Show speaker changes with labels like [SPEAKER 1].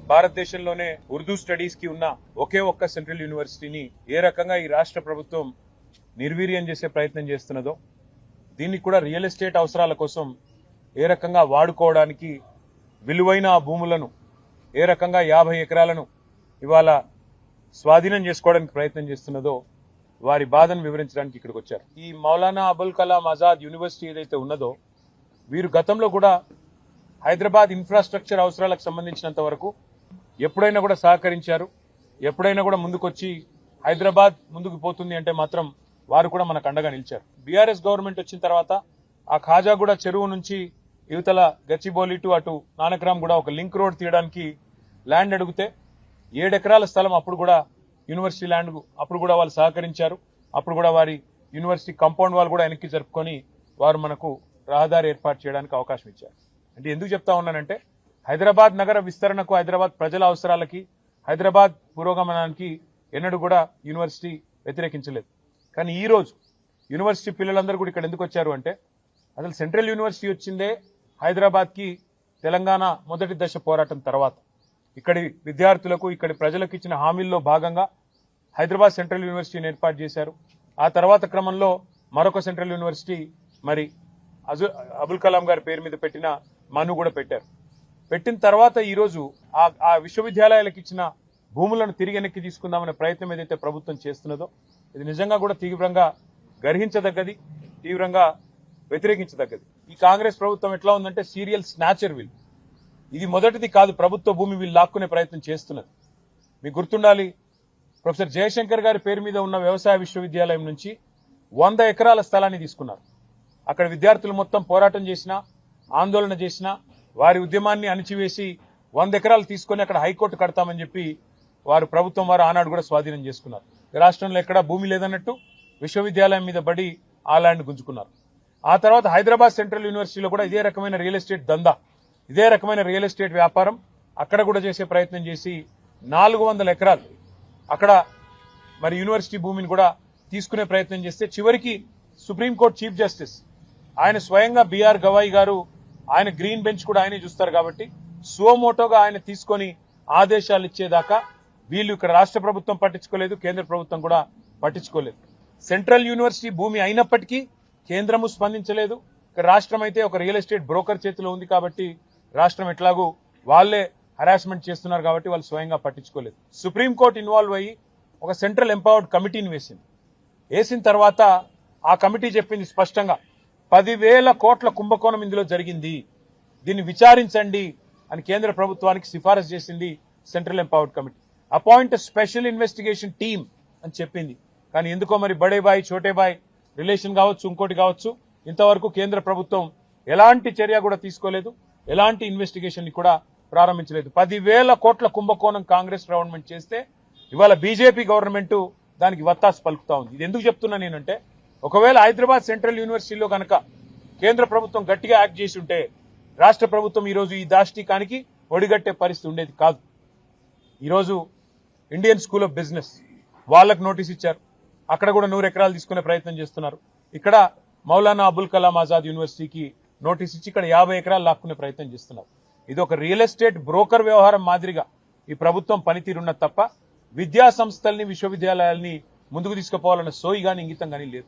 [SPEAKER 1] భారతదేశంలోనే ఉర్దూ స్టడీస్ కి ఉన్న ఒకే ఒక్క సెంట్రల్ యూనివర్సిటీని ఏ రకంగా ఈ రాష్ట్ర ప్రభుత్వం నిర్వీర్యం చేసే ప్రయత్నం చేస్తున్నదో, దీన్ని కూడా రియల్ ఎస్టేట్ అవసరాల కోసం ఏ రకంగా వాడుకోవడానికి విలువైన భూములను ఏ రకంగా 50 ఎకరాలను ఇవాళ స్వాధీనం చేసుకోవడానికి ప్రయత్నం చేస్తున్నదో వారి బాధను వివరించడానికి ఇక్కడికి వచ్చారు. ఈ మౌలానా అబుల్ కలాం ఆజాద్ యూనివర్సిటీ ఏదైతే ఉన్నదో, వీరు గతంలో కూడా హైదరాబాద్ ఇన్ఫ్రాస్ట్రక్చర్ అవసరాలకు సంబంధించినంత వరకు ఎప్పుడైనా కూడా సహకరించారు. ఎప్పుడైనా కూడా ముందుకొచ్చి హైదరాబాద్ ముందుకు పోతుంది అంటే మాత్రం వారు కూడా మనకు అండగా నిలిచారు. బీఆర్ఎస్ గవర్నమెంట్ వచ్చిన తర్వాత ఆ ఖాజాగూడ చెరువు నుంచి యువతల గచ్చిబౌలి టు అటు నానక్రామ్ కూడా ఒక లింక్ రోడ్ తీయడానికి ల్యాండ్ అడిగితే 7 ఎకరాల స్థలం అప్పుడు కూడా యూనివర్సిటీ ల్యాండ్ అప్పుడు కూడా వాళ్ళు సహకరించారు. అప్పుడు కూడా వారి యూనివర్సిటీ కాంపౌండ్ వాళ్ళు కూడా వెనక్కి జరుపుకొని వారు మనకు రహదారి ఏర్పాటు చేయడానికి అవకాశం ఇచ్చారు. అంటే ఎందుకు చెప్తా ఉన్నానంటే, హైదరాబాద్ నగర విస్తరణకు, హైదరాబాద్ ప్రజల అవసరాలకి, హైదరాబాద్ పురోగమనానికి ఎన్నడూ కూడా యూనివర్సిటీ వ్యతిరేకించలేదు. కానీ ఈ రోజు యూనివర్సిటీ పిల్లలందరూ కూడా ఇక్కడ ఎందుకు వచ్చారు అంటే, అసలు సెంట్రల్ యూనివర్సిటీ వచ్చిందే హైదరాబాద్కి తెలంగాణ మొదటి దశ పోరాటం తర్వాత ఇక్కడి విద్యార్థులకు, ఇక్కడి ప్రజలకు ఇచ్చిన హామీల్లో భాగంగా హైదరాబాద్ సెంట్రల్ యూనివర్సిటీని ఏర్పాటు చేశారు. ఆ తర్వాత క్రమంలో మరొక సెంట్రల్ యూనివర్సిటీ మరి అబుల్ కలాం గారి పేరు మీద పెట్టిన మను కూడా పెట్టారు. పెట్టిన తర్వాత ఈరోజు ఆ విశ్వవిద్యాలయాలకు ఇచ్చిన భూములను తిరిగి వెనక్కి తీసుకుందామనే ప్రయత్నం ఏదైతే ప్రభుత్వం చేస్తున్నదో, ఇది నిజంగా కూడా తీవ్రంగా గర్హించదగ్గది, తీవ్రంగా వ్యతిరేకించదగ్గది. ఈ కాంగ్రెస్ ప్రభుత్వం ఎట్లా ఉందంటే సీరియల్ స్నాచర్ వీల్. ఇది మొదటిది కాదు, ప్రభుత్వ భూమి వీళ్ళు లాక్కునే ప్రయత్నం చేస్తున్నది. మీకు గుర్తుండాలి, ప్రొఫెసర్ జయశంకర్ గారి పేరు మీద ఉన్న వ్యవసాయ విశ్వవిద్యాలయం నుంచి 100 ఎకరాల స్థలాన్ని తీసుకున్నారు. అక్కడ విద్యార్థులు మొత్తం పోరాటం చేసినా, ఆందోళన చేసినా, వారి ఉద్యమాన్ని అణిచివేసి 100 ఎకరాలు తీసుకొని అక్కడ హైకోర్టు కడతామని చెప్పి ప్రభుత్వం వారు ఆనాడు కూడా స్వాధీనం చేసుకున్నారు. రాష్ట్రంలో ఎక్కడా భూమి లేదన్నట్టు విశ్వవిద్యాలయం మీద బడి ఆ ల్యాండ్ గుంజుకున్నారు. ఆ తర్వాత హైదరాబాద్ సెంట్రల్ యూనివర్సిటీలో కూడా ఇదే రకమైన రియల్ ఎస్టేట్ దందా, ఇదే రకమైన రియల్ ఎస్టేట్ వ్యాపారం అక్కడ కూడా చేసే ప్రయత్నం చేసి 400 ఎకరాలు అక్కడ మరి యూనివర్సిటీ భూమిని కూడా తీసుకునే ప్రయత్నం చేస్తే, చివరికి సుప్రీంకోర్టు చీఫ్ జస్టిస్ ఆయన స్వయంగా బిఆర్ గవాయి గారు, ఆయన గ్రీన్ బెంచ్ కూడా ఆయనే చూస్తారు కాబట్టి సువమోటోగా ఆయన తీసుకొని ఆదేశాలు ఇచ్చేదాకా వీళ్ళు ఇక్కడ రాష్ట్ర ప్రభుత్వం పట్టించుకోలేదు, కేంద్ర ప్రభుత్వం కూడా పట్టించుకోలేదు. సెంట్రల్ యూనివర్సిటీ భూమి అయినప్పటికీ కేంద్రము స్పందించలేదు. ఇక్కడ రాష్ట్రం అయితే ఒక రియల్ ఎస్టేట్ బ్రోకర్ చేతిలో ఉంది కాబట్టి రాష్ట్రం ఎట్లాగూ వాళ్లే హరాస్మెంట్ చేస్తున్నారు కాబట్టి వాళ్ళు స్వయంగా పట్టించుకోలేదు. సుప్రీంకోర్టు ఇన్వాల్వ్ అయ్యి ఒక సెంట్రల్ ఎంపవర్డ్ కమిటీని వేసిన తర్వాత ఆ కమిటీ చెప్పింది స్పష్టంగా 10,000 కోట్ల కుంభకోణం ఇందులో జరిగింది, దీన్ని విచారించండి అని కేంద్ర ప్రభుత్వానికి సిఫారసు చేసింది central empowered committee. Appoint special investigation team అని చెప్పింది. కానీ ఎందుకో మరి బడే బాయ్ చోటే బాయ్ రిలేషన్ కావచ్చు, ఇంకోటి కావచ్చు, ఇంతవరకు కేంద్ర ప్రభుత్వం ఎలాంటి చర్య కూడా తీసుకోలేదు, ఎలాంటి ఇన్వెస్టిగేషన్ ని కూడా ప్రారంభించలేదు. 10,000 కోట్ల కుంభకోణం కాంగ్రెస్ గవర్నమెంట్ చేస్తే ఇవాళ బీజేపీ గవర్నమెంట్ దానికి వత్తాసు పలుకుతా ఉంది. ఇది ఎందుకు చెప్తున్నా నేనంటే, ఒకవేళ హైదరాబాద్ సెంట్రల్ యూనివర్సిటీలో కనుక కేంద్ర ప్రభుత్వం గట్టిగా యాక్ట్ చేసి ఉంటే రాష్ట్ర ప్రభుత్వం ఈరోజు ఈ దాష్టీకానికి ఒడిగట్టే పరిస్థితి ఉండేది కాదు. ఈరోజు ఇండియన్ స్కూల్ ఆఫ్ బిజినెస్ వాళ్ళకు నోటీస్ ఇచ్చారు, అక్కడ కూడా 100 ఎకరాలు తీసుకునే ప్రయత్నం చేస్తున్నారు. ఇక్కడ మౌలానా అబుల్ కలాం ఆజాద్ యూనివర్సిటీకి నోటీస్ ఇచ్చి ఇక్కడ 50 ఎకరాలు లాక్కునే ప్రయత్నం చేస్తున్నారు. ఇది ఒక రియల్ ఎస్టేట్ బ్రోకర్ వ్యవహారం మాదిరిగా ఈ ప్రభుత్వం పనితీరున్నది తప్ప విద్యా సంస్థల్ని, విశ్వవిద్యాలయాల్ని ముందుకు తీసుకుపోవాలన్న సోయి గాని ఇంగితం గానీ లేదు.